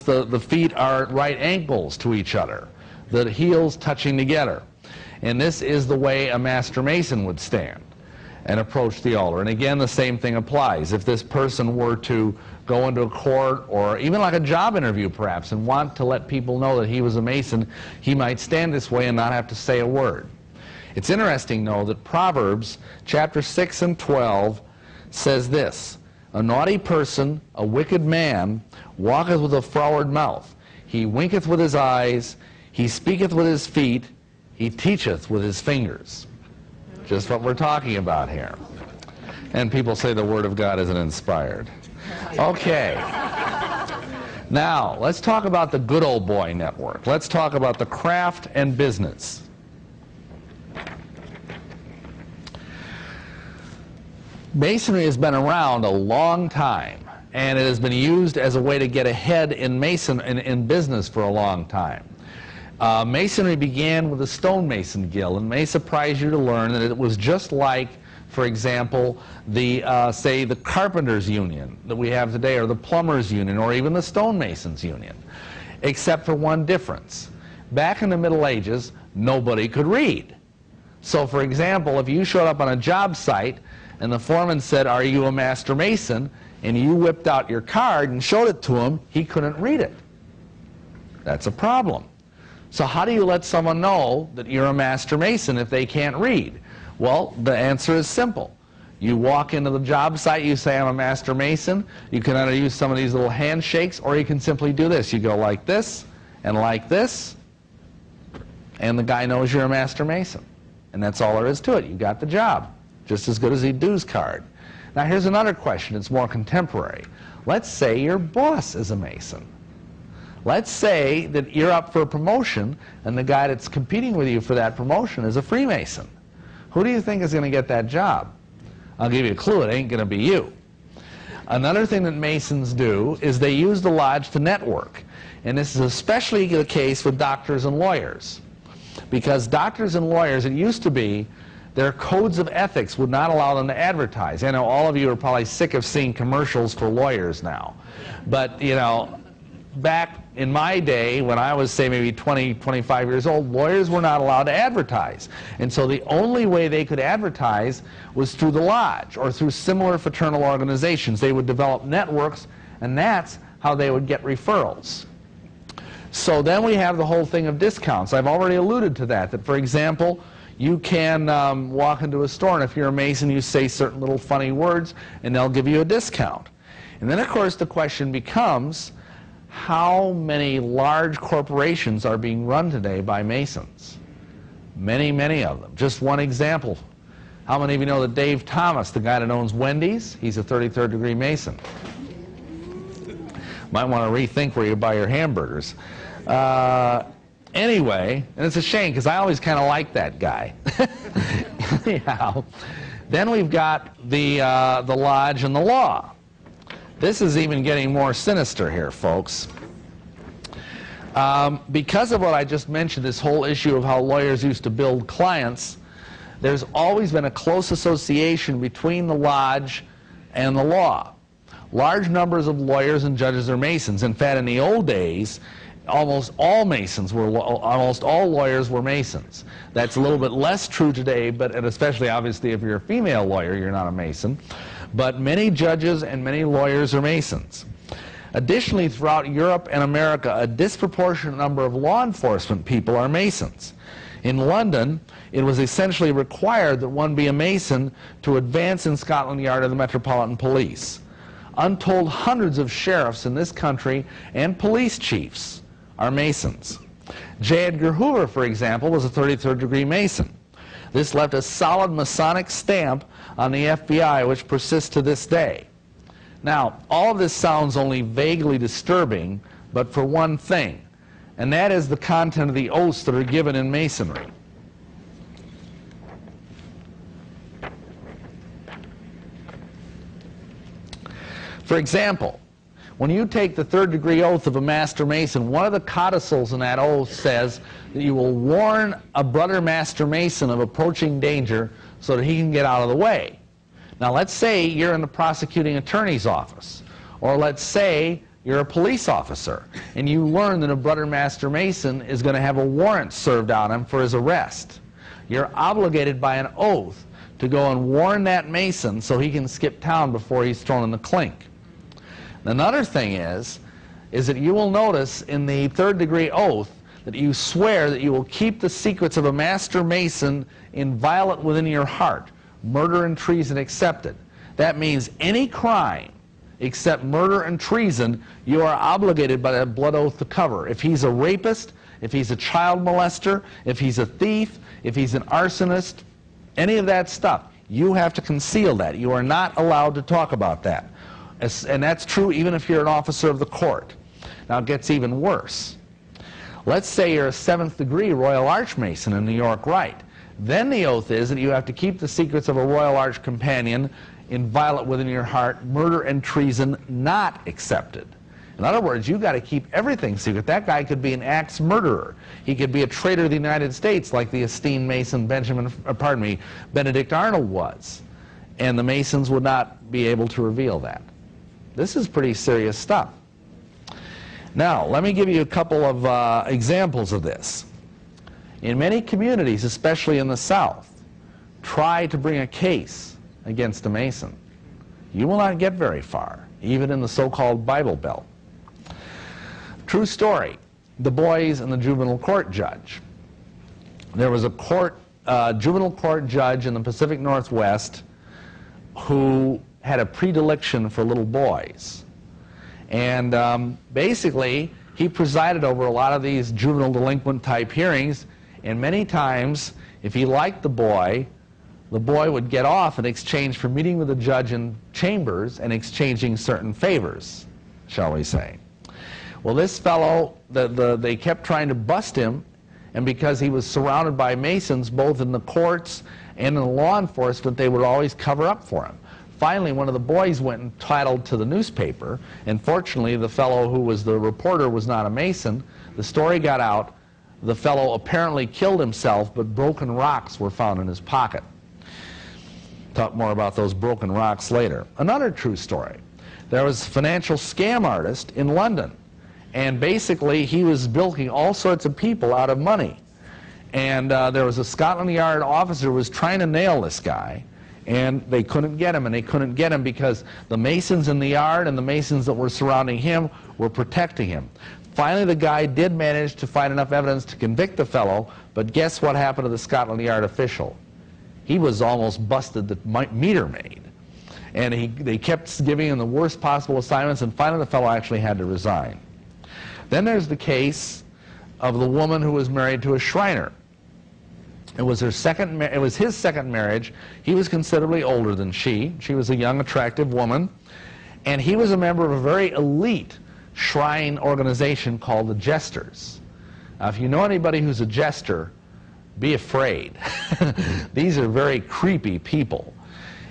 the feet are at right angles to each other, the heels touching together. And this is the way a master mason would stand and approach the altar. And again, the same thing applies. If this person were to go into a court or even like a job interview perhaps and want to let people know that he was a mason, he might stand this way and not have to say a word. It's interesting, though, that Proverbs chapter 6 and 12 says this: "A naughty person, a wicked man, walketh with a froward mouth. He winketh with his eyes, he speaketh with his feet, he teacheth with his fingers." Just what we're talking about here. And people say the Word of God isn't inspired. Okay. Now, let's talk about the good old boy network. Let's talk about the craft and business. Masonry has been around a long time, and it has been used as a way to get ahead in business for a long time. Masonry began with the stonemason guild, and it may surprise you to learn that it was just like, for example, say the carpenters union that we have today, or the plumbers union, or even the stonemasons union, except for one difference. Back in the Middle Ages, nobody could read. So, for example, if you showed up on a job site and the foreman said, "Are you a master mason?" and you whipped out your card and showed it to him, he couldn't read it. That's a problem. So how do you let someone know that you're a master mason if they can't read? Well, the answer is simple. You walk into the job site, you say, "I'm a master mason." You can either use some of these little handshakes, or you can simply do this. You go like this, and the guy knows you're a master mason. And that's all there is to it. You got the job. Just as good as a dues card. Now here's another question. It's more contemporary. Let's say your boss is a mason. Let's say that you're up for a promotion and the guy that's competing with you for that promotion is a Freemason. Who do you think is going to get that job? I'll give you a clue. It ain't going to be you. Another thing that Masons do is they use the lodge to network. And this is especially the case with doctors and lawyers. Because doctors and lawyers, it used to be, their codes of ethics would not allow them to advertise. I know all of you are probably sick of seeing commercials for lawyers now. But, you know, back in my day, when I was, say, maybe 20, 25 years old, lawyers were not allowed to advertise. And so the only way they could advertise was through the lodge or through similar fraternal organizations. They would develop networks, and that's how they would get referrals. So then we have the whole thing of discounts. I've already alluded to that, for example, you can walk into a store, and if you're a Mason, you say certain little funny words, and they'll give you a discount. And then, of course, the question becomes, how many large corporations are being run today by Masons? Many, many of them. Just one example. How many of you know that Dave Thomas, the guy that owns Wendy's, he's a 33rd degree Mason? Might want to rethink where you buy your hamburgers. Anyway, and it's a shame because I always kind of like that guy. Anyhow, then we've got the lodge and the law. This is even getting more sinister here, folks. Because of what I just mentioned, this whole issue of how lawyers used to build clients, there's always been a close association between the lodge and the law. Large numbers of lawyers and judges are Masons. In fact, in the old days, almost all lawyers were Masons. That's a little bit less true today, but and especially obviously if you're a female lawyer, you're not a Mason. But many judges and many lawyers are Masons. Additionally, throughout Europe and America, a disproportionate number of law enforcement people are Masons. In London, it was essentially required that one be a Mason to advance in Scotland Yard or the Metropolitan Police. Untold hundreds of sheriffs in this country and police chiefs are Masons. J. Edgar Hoover, for example, was a 33rd degree Mason. This left a solid Masonic stamp on the FBI, which persists to this day. Now, all of this sounds only vaguely disturbing, but for one thing, and that is the content of the oaths that are given in Masonry. For example, when you take the third degree oath of a Master Mason, one of the codicils in that oath says that you will warn a brother Master Mason of approaching danger so that he can get out of the way. Now let's say you're in the prosecuting attorney's office, or let's say you're a police officer, and you learn that a brother master mason is going to have a warrant served on him for his arrest. You're obligated by an oath to go and warn that mason so he can skip town before he's thrown in the clink. Another thing is that you will notice in the third-degree oath that you swear that you will keep the secrets of a master mason inviolate within your heart, murder and treason excepted. That means any crime except murder and treason, you are obligated by that blood oath to cover. If he's a rapist, if he's a child molester, if he's a thief, if he's an arsonist, any of that stuff, you have to conceal that. You are not allowed to talk about that. And that's true even if you're an officer of the court. Now it gets even worse. Let's say you're a 7th degree Royal Arch Mason in New York Rite. Then the oath is that you have to keep the secrets of a Royal Arch companion inviolate within your heart, murder and treason not accepted. In other words, you've got to keep everything secret. That guy could be an axe murderer. He could be a traitor to the United States like the esteemed Mason Benedict Arnold was. And the Masons would not be able to reveal that. This is pretty serious stuff. Now, let me give you a couple of examples of this. In many communities, especially in the South, try to bring a case against a Mason. You will not get very far, even in the so-called Bible Belt. True story, the boys and the juvenile court judge. There was a juvenile court judge in the Pacific Northwest who had a predilection for little boys. And basically, he presided over a lot of these juvenile delinquent type hearings, and many times, if he liked the boy would get off in exchange for meeting with the judge in chambers and exchanging certain favors, shall we say. Well, this fellow, they kept trying to bust him, and because he was surrounded by Masons, both in the courts and in the law enforcement, they would always cover up for him. Finally, one of the boys went and titled to the newspaper, and fortunately, the fellow who was the reporter was not a Mason. The story got out. The fellow apparently killed himself, but broken rocks were found in his pocket. Talk more about those broken rocks later. Another true story. There was a financial scam artist in London, and basically he was bilking all sorts of people out of money. And there was a Scotland Yard officer who was trying to nail this guy, and they couldn't get him, and they couldn't get him because the Masons in the yard and the Masons that were surrounding him were protecting him. Finally, the guy did manage to find enough evidence to convict the fellow, but guess what happened to the Scotland Yard official? He was almost busted the meter maid. And they kept giving him the worst possible assignments, and finally the fellow actually had to resign. Then there's the case of the woman who was married to a Shriner. It was his second marriage. He was considerably older than she. She was a young, attractive woman. And he was a member of a very elite shrine organization called the Jesters. Now, if you know anybody who's a jester, be afraid. These are very creepy people.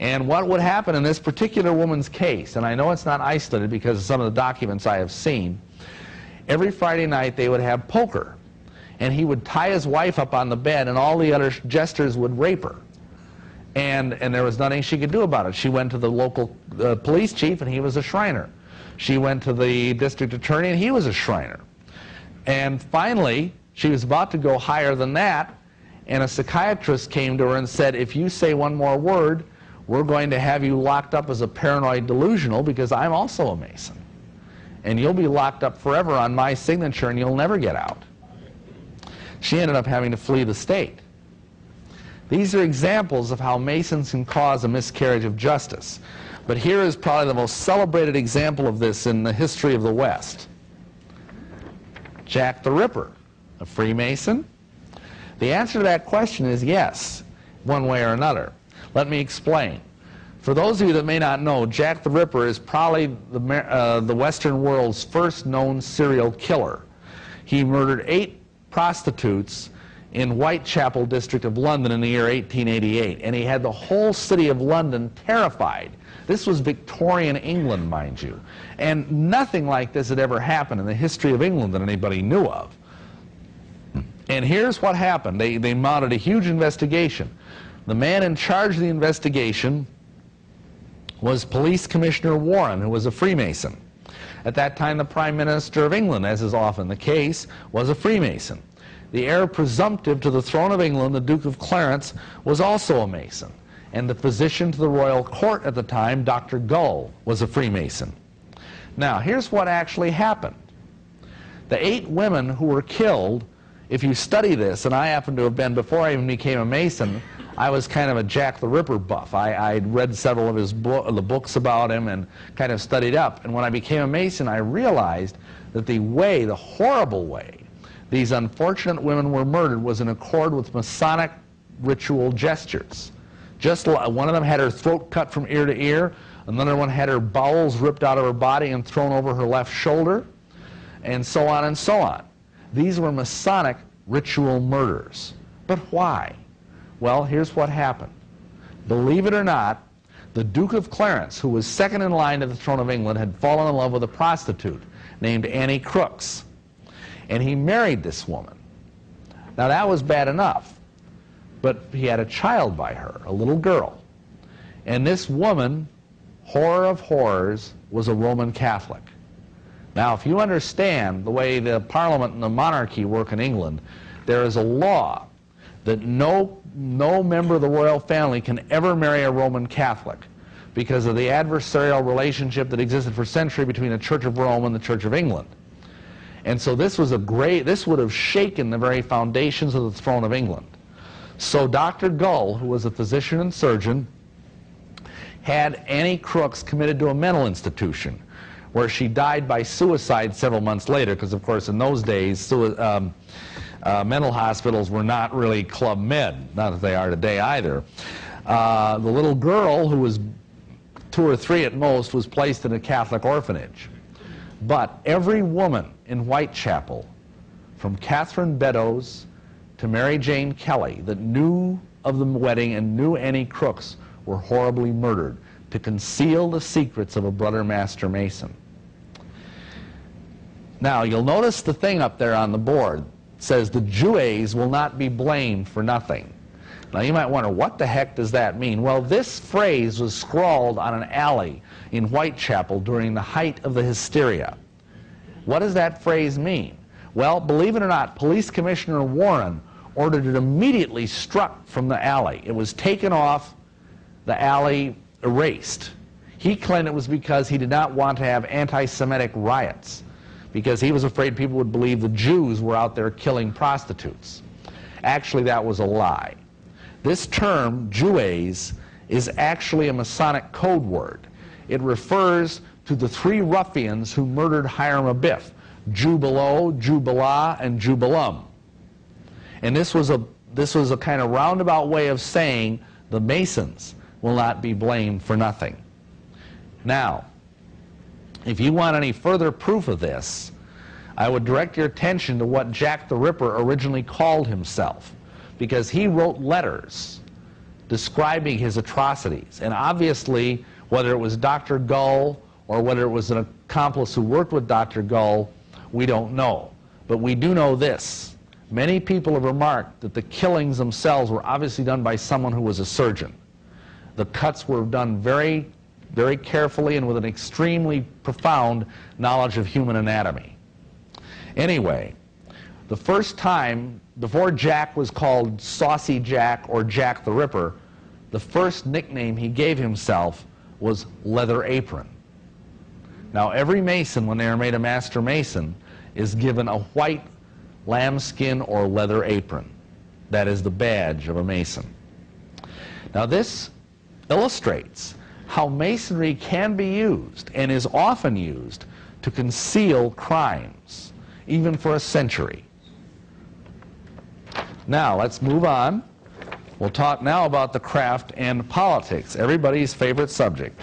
And what would happen in this particular woman's case, and I know it's not isolated because of some of the documents I have seen, every Friday night they would have poker. And he would tie his wife up on the bed, and all the other jesters would rape her. And there was nothing she could do about it. She went to the local police chief, and he was a Shriner. She went to the district attorney, and he was a Shriner. And finally, she was about to go higher than that, and a psychiatrist came to her and said, if you say one more word, we're going to have you locked up as a paranoid delusional because I'm also a Mason. And you'll be locked up forever on my signature, and you'll never get out. She ended up having to flee the state. These are examples of how Masons can cause a miscarriage of justice. But here is probably the most celebrated example of this in the history of the West. Jack the Ripper, a Freemason? The answer to that question is yes, one way or another. Let me explain. For those of you that may not know, Jack the Ripper is probably the Western world's first known serial killer. He murdered 8 prostitutes in Whitechapel district of London in the year 1888, and he had the whole city of London terrified. This was Victorian England, mind you, and nothing like this had ever happened in the history of England that anybody knew of. And here's what happened. They mounted a huge investigation. The man in charge of the investigation was Police Commissioner Warren, who was a Freemason. At that time, the Prime Minister of England, as is often the case, was a Freemason. The heir presumptive to the throne of England, the Duke of Clarence, was also a Mason. And the physician to the royal court at the time, Dr. Gull, was a Freemason. Now, here's what actually happened. The 8 women who were killed, if you study this, and I happen to have been, before I even became a Mason, I was kind of a Jack the Ripper buff. I'd read several of the books about him and kind of studied up. And when I became a Mason, I realized that the horrible way these unfortunate women were murdered was in accord with Masonic ritual gestures. Just one of them had her throat cut from ear to ear, another one had her bowels ripped out of her body and thrown over her left shoulder, and so on and so on. These were Masonic ritual murders. But why? Well, here's what happened. Believe it or not, the Duke of Clarence, who was second in line to the throne of England, had fallen in love with a prostitute named Annie Crooks. And he married this woman. Now, that was bad enough. But he had a child by her, a little girl. And this woman, horror of horrors, was a Roman Catholic. Now, if you understand the way the Parliament and the monarchy work in England, there is a law that no member of the royal family can ever marry a Roman Catholic because of the adversarial relationship that existed for centuries between the Church of Rome and the Church of England. And so this would have shaken the very foundations of the throne of England. So Dr. Gull, who was a physician and surgeon, had Annie Crooks committed to a mental institution where she died by suicide several months later, because of course in those days mental hospitals were not really Club Med, not that they are today either. The little girl, who was 2 or 3 at most, was placed in a Catholic orphanage. But every woman in Whitechapel, from Catherine Beddoes to Mary Jane Kelly, that knew of the wedding and knew Annie Crooks, were horribly murdered to conceal the secrets of a brother Master Mason. Now, you'll notice the thing up there on the board says the Jewes will not be blamed for nothing. Now, you might wonder, what the heck does that mean? Well, this phrase was scrawled on an alley in Whitechapel during the height of the hysteria. What does that phrase mean? Well, believe it or not, Police Commissioner Warren ordered it immediately struck from the alley. It was taken off the alley, erased. He claimed it was because he did not want to have anti-Semitic riots, because he was afraid people would believe the Jews were out there killing prostitutes. Actually, that was a lie. This term, Jewes, is actually a Masonic code word. It refers to the 3 ruffians who murdered Hiram Abiff, Jubilo, Jubilah, and Jubilum. And this was a kind of roundabout way of saying the Masons will not be blamed for nothing. Now, if you want any further proof of this, I would direct your attention to what Jack the Ripper originally called himself, because he wrote letters describing his atrocities. And obviously, whether it was Dr. Gull or whether it was an accomplice who worked with Dr. Gull, we don't know. But we do know this. Many people have remarked that the killings themselves were obviously done by someone who was a surgeon. The cuts were done very, very carefully and with an extremely profound knowledge of human anatomy. Anyway, the first time, before Jack was called Saucy Jack or Jack the Ripper, the first nickname he gave himself was Leather Apron. Now, every Mason, when they are made a Master Mason, is given a white lambskin or leather apron. That is the badge of a Mason. Now, this illustrates how Masonry can be used, and is often used, to conceal crimes, even for a century. Now, let's move on. We'll talk now about the craft and politics, everybody's favorite subject.